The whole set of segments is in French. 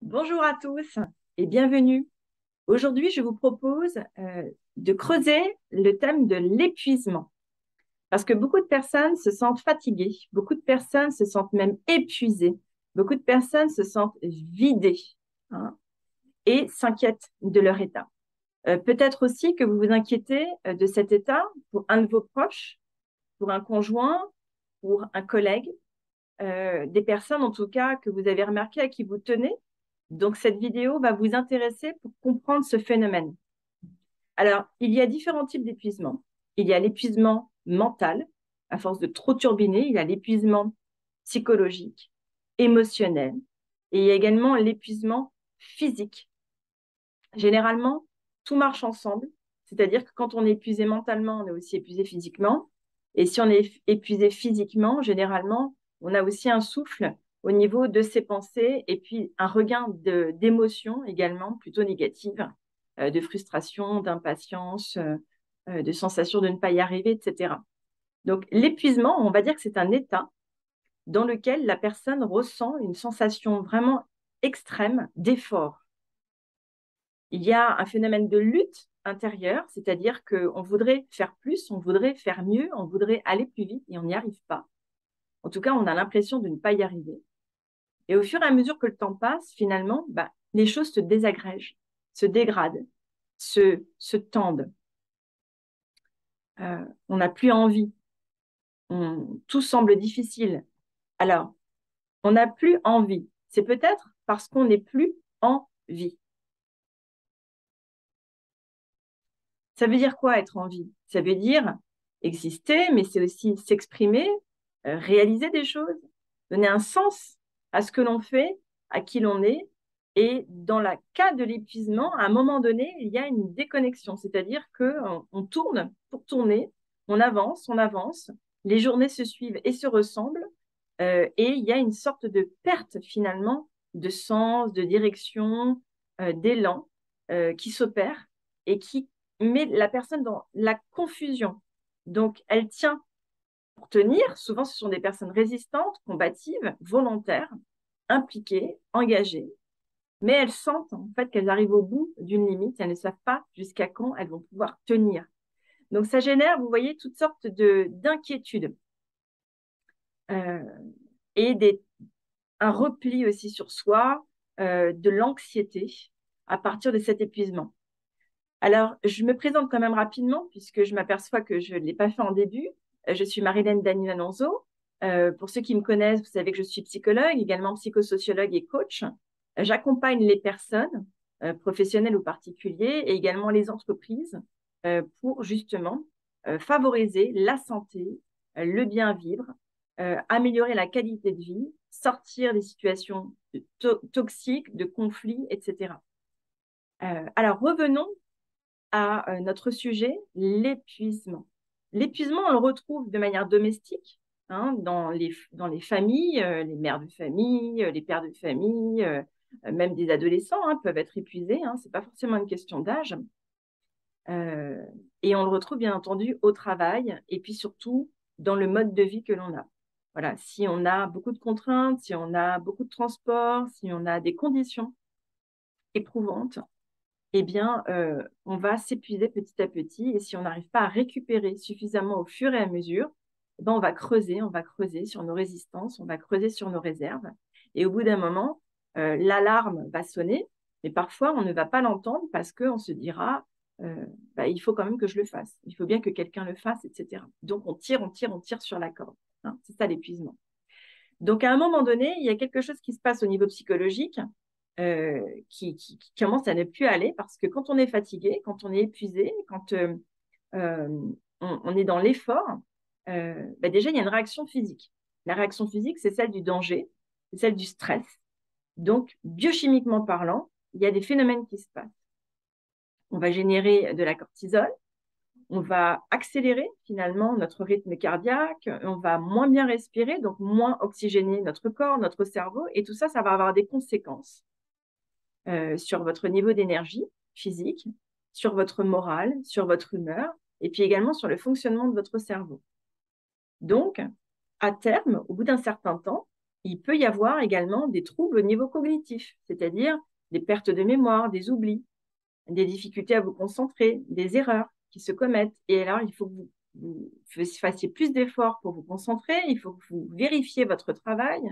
Bonjour à tous et bienvenue. Aujourd'hui, je vous propose de creuser le thème de l'épuisement. Parce que beaucoup de personnes se sentent fatiguées, beaucoup de personnes se sentent même épuisées, beaucoup de personnes se sentent vidées, hein, et s'inquiètent de leur état. Peut-être aussi que vous vous inquiétez de cet état pour un de vos proches, pour un conjoint, pour un collègue, des personnes en tout cas que vous avez remarqué à qui vous tenez. Donc, cette vidéo va vous intéresser pour comprendre ce phénomène. Alors, il y a différents types d'épuisement. Il y a l'épuisement mental, à force de trop turbiner. Il y a l'épuisement psychologique, émotionnel. Et il y a également l'épuisement physique. Généralement, tout marche ensemble. C'est-à-dire que quand on est épuisé mentalement, on est aussi épuisé physiquement. Et si on est épuisé physiquement, généralement, on a aussi un souffle au niveau de ses pensées et puis un regain d'émotions également plutôt négatives, de frustration, d'impatience, de sensation de ne pas y arriver, etc. Donc l'épuisement, on va dire que c'est un état dans lequel la personne ressent une sensation vraiment extrême d'effort. Il y a un phénomène de lutte intérieure, c'est-à-dire qu'on voudrait faire plus, on voudrait faire mieux, on voudrait aller plus vite et on n'y arrive pas. En tout cas, on a l'impression de ne pas y arriver. Et au fur et à mesure que le temps passe, finalement, les choses se désagrègent, se dégradent, se tendent. On n'a plus envie. Tout semble difficile. Alors, on n'a plus envie. C'est peut-être parce qu'on n'est plus en vie. Ça veut dire quoi être en vie? Ça veut dire exister, mais c'est aussi s'exprimer, réaliser des choses, donner un sens à ce que l'on fait, à qui l'on est. Et dans le cas de l'épuisement, à un moment donné, il y a une déconnexion, c'est-à-dire qu'on tourne pour tourner, on avance, les journées se suivent et se ressemblent, et il y a une sorte de perte finalement de sens, de direction, d'élan qui s'opère et qui met la personne dans la confusion. Donc, elle tient pour tenir. Souvent, ce sont des personnes résistantes, combatives, volontaires, impliquées, engagées, mais elles sentent en fait qu'elles arrivent au bout d'une limite. Elles ne savent pas jusqu'à quand elles vont pouvoir tenir. Donc, ça génère, vous voyez, toutes sortes d'inquiétudes euh, et un repli aussi sur soi, de l'anxiété à partir de cet épuisement. Alors, je me présente quand même rapidement puisque je m'aperçois que je ne l'ai pas fait en début. Je suis Marilène Daniel-Alonso. Pour ceux qui me connaissent, vous savez que je suis psychologue, également psychosociologue et coach. J'accompagne les personnes, professionnelles ou particuliers, et également les entreprises pour justement favoriser la santé, le bien vivre, améliorer la qualité de vie, sortir des situations toxiques, de conflits, etc. Alors, revenons à notre sujet, l'épuisement. L'épuisement, on le retrouve de manière domestique, hein, dans les familles, les mères de famille, les pères de famille, même des adolescents peuvent être épuisés, ce n'est pas forcément une question d'âge. Euh, et on le retrouve bien entendu au travail et puis surtout dans le mode de vie que l'on a. Voilà, si on a beaucoup de contraintes, si on a beaucoup de transports, si on a des conditions éprouvantes, eh bien, on va s'épuiser petit à petit. Et si on n'arrive pas à récupérer suffisamment au fur et à mesure, eh ben, on va creuser sur nos résistances, on va creuser sur nos réserves. Et au bout d'un moment, l'alarme va sonner, mais parfois, on ne va pas l'entendre parce qu'on se dira, il faut quand même que je le fasse. Il faut bien que quelqu'un le fasse, etc. Donc, on tire sur la corde. C'est ça l'épuisement. Donc, à un moment donné, il y a quelque chose qui se passe au niveau psychologique qui commence à ne plus aller parce que quand on est fatigué, quand on est épuisé, quand euh, on est dans l'effort, déjà, il y a une réaction physique. La réaction physique, c'est celle du danger, c'est celle du stress. Donc, biochimiquement parlant, il y a des phénomènes qui se passent. On va générer de la cortisol, on va accélérer finalement notre rythme cardiaque, on va moins bien respirer, donc moins oxygéner notre corps, notre cerveau, et tout ça, ça va avoir des conséquences sur votre niveau d'énergie physique, sur votre morale, sur votre humeur, et puis également sur le fonctionnement de votre cerveau. Donc, à terme, au bout d'un certain temps, il peut y avoir également des troubles au niveau cognitif, c'est-à-dire des pertes de mémoire, des oublis, des difficultés à vous concentrer, des erreurs qui se commettent. Et alors, il faut que vous fassiez plus d'efforts pour vous concentrer, il faut que vous vérifiez votre travail,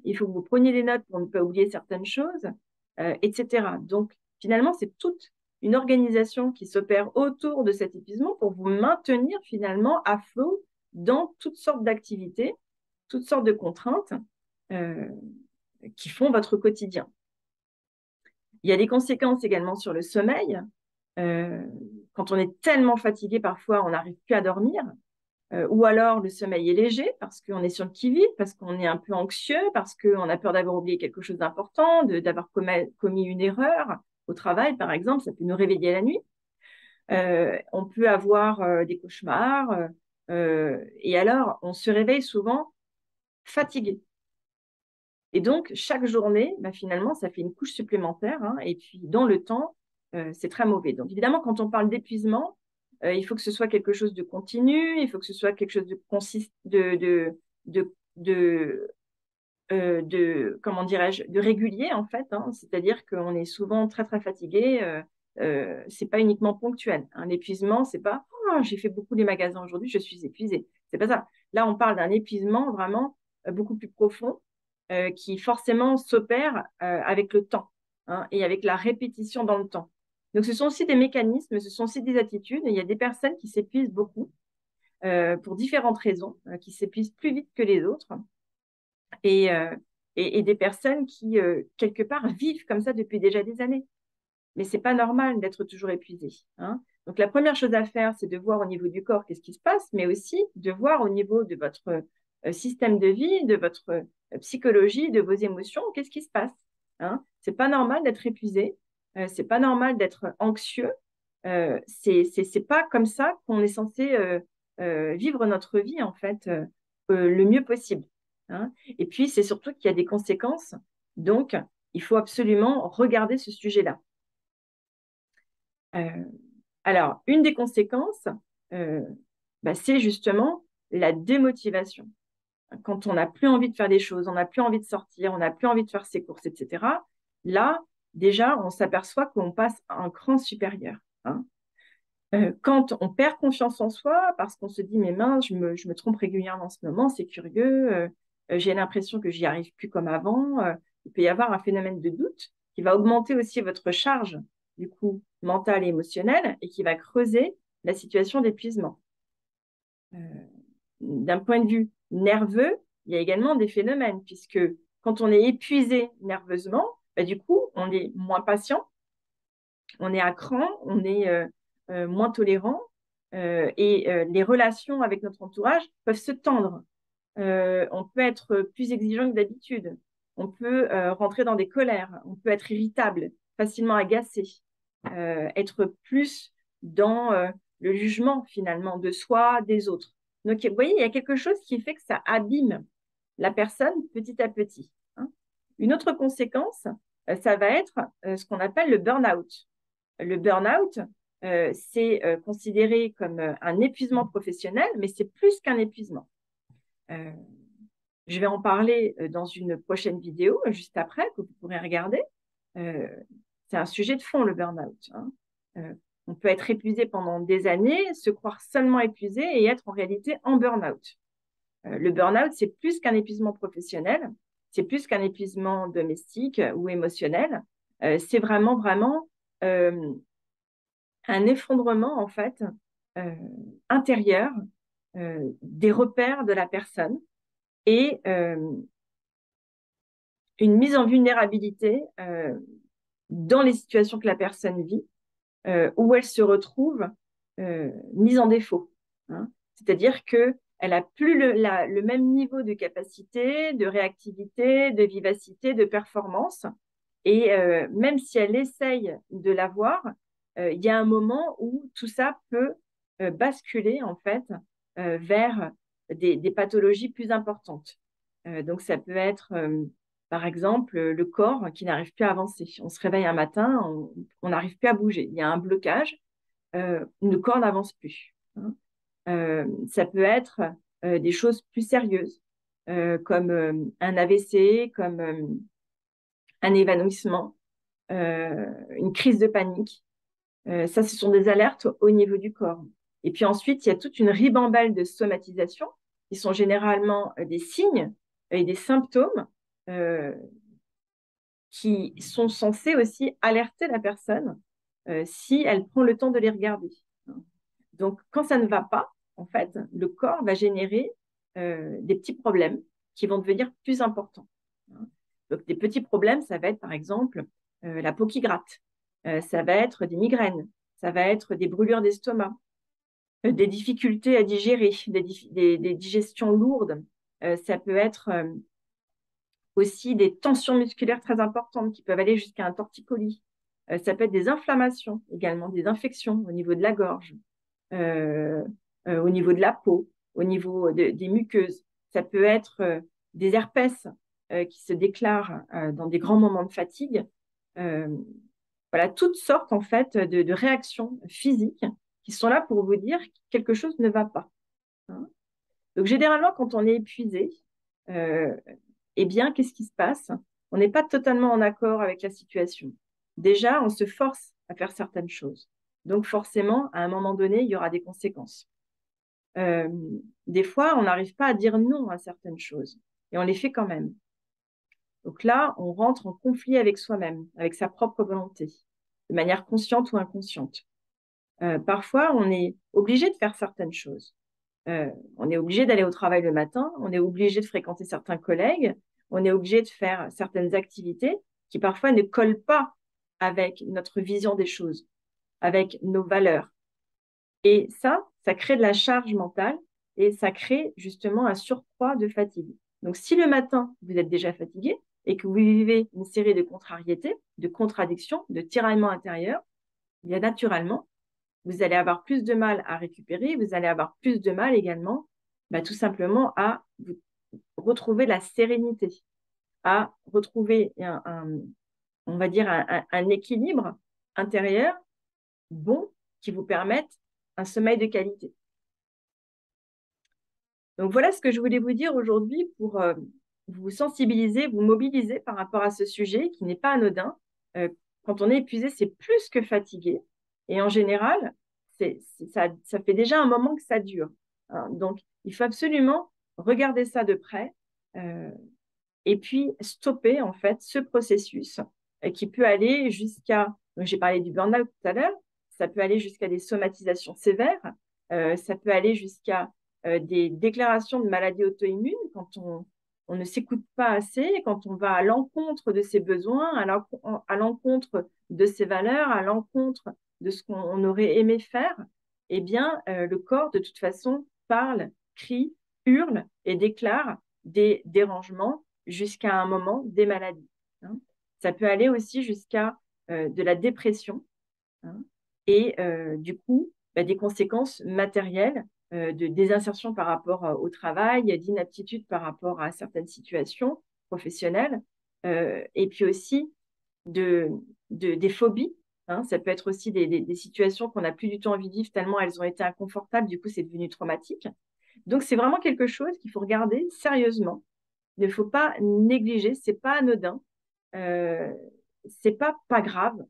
il faut que vous preniez des notes pour ne pas oublier certaines choses, etc. Donc, finalement, c'est toute une organisation qui s'opère autour de cet épuisement pour vous maintenir finalement à flot dans toutes sortes d'activités, toutes sortes de contraintes euh, qui font votre quotidien. Il y a des conséquences également sur le sommeil. Euh, Quand on est tellement fatigué, parfois, on n'arrive plus à dormir. Ou alors, le sommeil est léger parce qu'on est sur le qui-vive, parce qu'on est un peu anxieux, parce qu'on a peur d'avoir oublié quelque chose d'important, d'avoir commis une erreur au travail, par exemple. Ça peut nous réveiller la nuit. On peut avoir des cauchemars. Et alors, on se réveille souvent fatigué. Et donc, chaque journée, bah, finalement, ça fait une couche supplémentaire. Hein, et puis, dans le temps, c'est très mauvais. Donc, évidemment, quand on parle d'épuisement, il faut que ce soit quelque chose de continu, il faut que ce soit quelque chose de consiste, comment dirais-je, de régulier, en fait. Hein, c'est-à-dire qu'on est souvent très, très fatigué. C'est pas uniquement ponctuel. Un épuisement, c'est pas oh, j'ai fait beaucoup les magasins aujourd'hui, je suis épuisée. C'est pas ça. Là, on parle d'un épuisement vraiment beaucoup plus profond qui forcément s'opère avec le temps hein, et avec la répétition dans le temps. Donc, ce sont aussi des mécanismes, ce sont aussi des attitudes. Il y a des personnes qui s'épuisent beaucoup pour différentes raisons, qui s'épuisent plus vite que les autres, et, euh, et des personnes qui, quelque part, vivent comme ça depuis déjà des années. Mais c'est pas normal d'être toujours épuisé. Hein. Donc, la première chose à faire, c'est de voir au niveau du corps qu'est-ce qui se passe, mais aussi de voir au niveau de votre système de vie, de votre psychologie, de vos émotions, qu'est-ce qui se passe. Hein. C'est pas normal d'être épuisé, c'est pas normal d'être anxieux. C'est pas comme ça qu'on est censé vivre notre vie en fait le mieux possible. Hein. Et puis c'est surtout qu'il y a des conséquences, donc il faut absolument regarder ce sujet-là. Euh, alors, une des conséquences, euh, bah, c'est justement la démotivation. Quand on n'a plus envie de faire des choses, on n'a plus envie de sortir, on n'a plus envie de faire ses courses, etc. Là, déjà, on s'aperçoit qu'on passe à un cran supérieur. Hein. Quand on perd confiance en soi, parce qu'on se dit, mais mince, je me trompe régulièrement en ce moment, c'est curieux, j'ai l'impression que j'y arrive plus comme avant, il peut y avoir un phénomène de doute qui va augmenter aussi votre charge, du coup, mentale et émotionnelle, et qui va creuser la situation d'épuisement. Euh, D'un point de vue nerveux, il y a également des phénomènes, puisque quand on est épuisé nerveusement, bah, du coup, on est moins patient, on est à cran, on est moins tolérant et les relations avec notre entourage peuvent se tendre. On peut être plus exigeant que d'habitude. On peut rentrer dans des colères. On peut être irritable, facilement agacé, être plus dans le jugement finalement de soi, des autres. Donc, vous voyez, il y a quelque chose qui fait que ça abîme la personne petit à petit. Hein. Une autre conséquence, ça va être ce qu'on appelle le burn-out. Le burn-out, c'est considéré comme un épuisement professionnel, mais c'est plus qu'un épuisement. Euh, je vais en parler dans une prochaine vidéo, juste après, que vous pourrez regarder. Euh, c'est un sujet de fond, le burn-out. Hein. Euh, on peut être épuisé pendant des années, se croire seulement épuisé et être en réalité en burn-out. Le burn-out, c'est plus qu'un épuisement professionnel, c'est plus qu'un épuisement domestique ou émotionnel. C'est vraiment, vraiment un effondrement en fait euh, intérieur des repères de la personne et une mise en vulnérabilité dans les situations que la personne vit, où elle se retrouve mise en défaut. Hein. C'est-à-dire que elle a plus le même niveau de capacité, de réactivité, de vivacité, de performance. Et même si elle essaye de l'avoir, il y a un moment où tout ça peut basculer en fait vers des pathologies plus importantes. Donc ça peut être par exemple le corps qui n'arrive plus à avancer. On se réveille un matin, on n'arrive plus à bouger. Il y a un blocage, le corps n'avance plus. Hein. Ça peut être des choses plus sérieuses. comme un AVC, comme un évanouissement, une crise de panique. Ça, ce sont des alertes au niveau du corps. Et puis ensuite, il y a toute une ribambelle de somatisations qui sont généralement des signes et des symptômes euh, qui sont censés aussi alerter la personne si elle prend le temps de les regarder. Donc, quand ça ne va pas, en fait, le corps va générer des petits problèmes qui vont devenir plus importants. Donc, des petits problèmes, ça va être par exemple la peau qui gratte, ça va être des migraines, ça va être des brûlures d'estomac, des difficultés à digérer, des digestions lourdes. Ça peut être aussi des tensions musculaires très importantes qui peuvent aller jusqu'à un torticolis. Ça peut être des inflammations également, des infections au niveau de la gorge, euh, au niveau de la peau, au niveau des muqueuses. Ça peut être des herpès qui se déclarent dans des grands moments de fatigue. Euh, voilà, toutes sortes en fait de réactions physiques qui sont là pour vous dire que quelque chose ne va pas. Hein. Donc généralement, quand on est épuisé, euh, eh bien, qu'est-ce qui se passe? On n'est pas totalement en accord avec la situation. Déjà, on se force à faire certaines choses. Donc forcément, à un moment donné, il y aura des conséquences. Euh, des fois, on n'arrive pas à dire non à certaines choses et on les fait quand même. Donc là, on rentre en conflit avec soi-même, avec sa propre volonté, de manière consciente ou inconsciente. Parfois, on est obligé de faire certaines choses. On est obligé d'aller au travail le matin, on est obligé de fréquenter certains collègues, on est obligé de faire certaines activités qui parfois ne collent pas avec notre vision des choses, avec nos valeurs. Et ça crée de la charge mentale et ça crée justement un surcroît de fatigue. Donc, si le matin, vous êtes déjà fatigué et que vous vivez une série de contrariétés, de contradictions, de tiraillements intérieurs, bien naturellement, vous allez avoir plus de mal à récupérer, vous allez avoir plus de mal également, tout simplement à retrouver la sérénité, à retrouver on va dire un équilibre intérieur bon qui vous permette un sommeil de qualité. Donc voilà ce que je voulais vous dire aujourd'hui pour vous sensibiliser, vous mobiliser par rapport à ce sujet qui n'est pas anodin. Quand on est épuisé, c'est plus que fatigué. Et en général, ça fait déjà un moment que ça dure. Hein. Donc, il faut absolument regarder ça de près et puis stopper en fait ce processus qui peut aller jusqu'à, donc j'ai parlé du burn-out tout à l'heure, ça peut aller jusqu'à des somatisations sévères, ça peut aller jusqu'à des déclarations de maladies auto-immunes quand on ne s'écoute pas assez, quand on va à l'encontre de ses besoins, à l'encontre de ses valeurs, à l'encontre de ce qu'on aurait aimé faire, eh bien, le corps, de toute façon, parle, crie, hurle et déclare des dérangements jusqu'à un moment des maladies. Hein. Ça peut aller aussi jusqu'à de la dépression hein, et du coup, des conséquences matérielles de désinsertion par rapport au travail, d'inaptitude par rapport à certaines situations professionnelles, et puis aussi des phobies. Hein. Ça peut être aussi des situations qu'on n'a plus du tout envie de vivre tellement elles ont été inconfortables, du coup c'est devenu traumatique. Donc c'est vraiment quelque chose qu'il faut regarder sérieusement. Il ne faut pas négliger, c'est pas anodin, euh, c'est pas grave.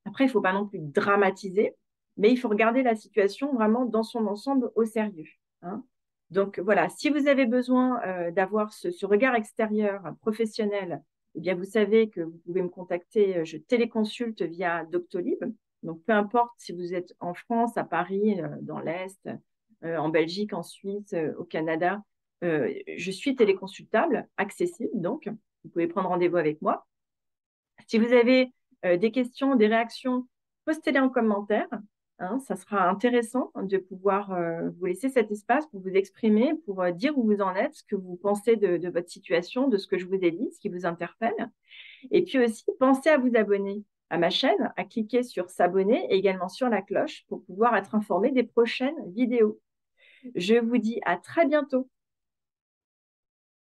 Après, il ne faut pas non plus dramatiser, mais il faut regarder la situation vraiment dans son ensemble au sérieux. Hein. Donc voilà, si vous avez besoin d'avoir ce regard extérieur professionnel, eh bien vous savez que vous pouvez me contacter, je téléconsulte via Doctolib. Donc peu importe si vous êtes en France, à Paris, dans l'Est, en Belgique, en Suisse, au Canada, je suis téléconsultable, accessible donc. Vous pouvez prendre rendez-vous avec moi. Si vous avez des questions, des réactions, postez-les en commentaire. Hein, ça sera intéressant de pouvoir vous laisser cet espace pour vous exprimer, pour dire où vous en êtes, ce que vous pensez de votre situation, de ce que je vous ai dit, ce qui vous interpelle. Et puis aussi, pensez à vous abonner à ma chaîne, à cliquer sur s'abonner et également sur la cloche pour pouvoir être informé des prochaines vidéos. Je vous dis à très bientôt.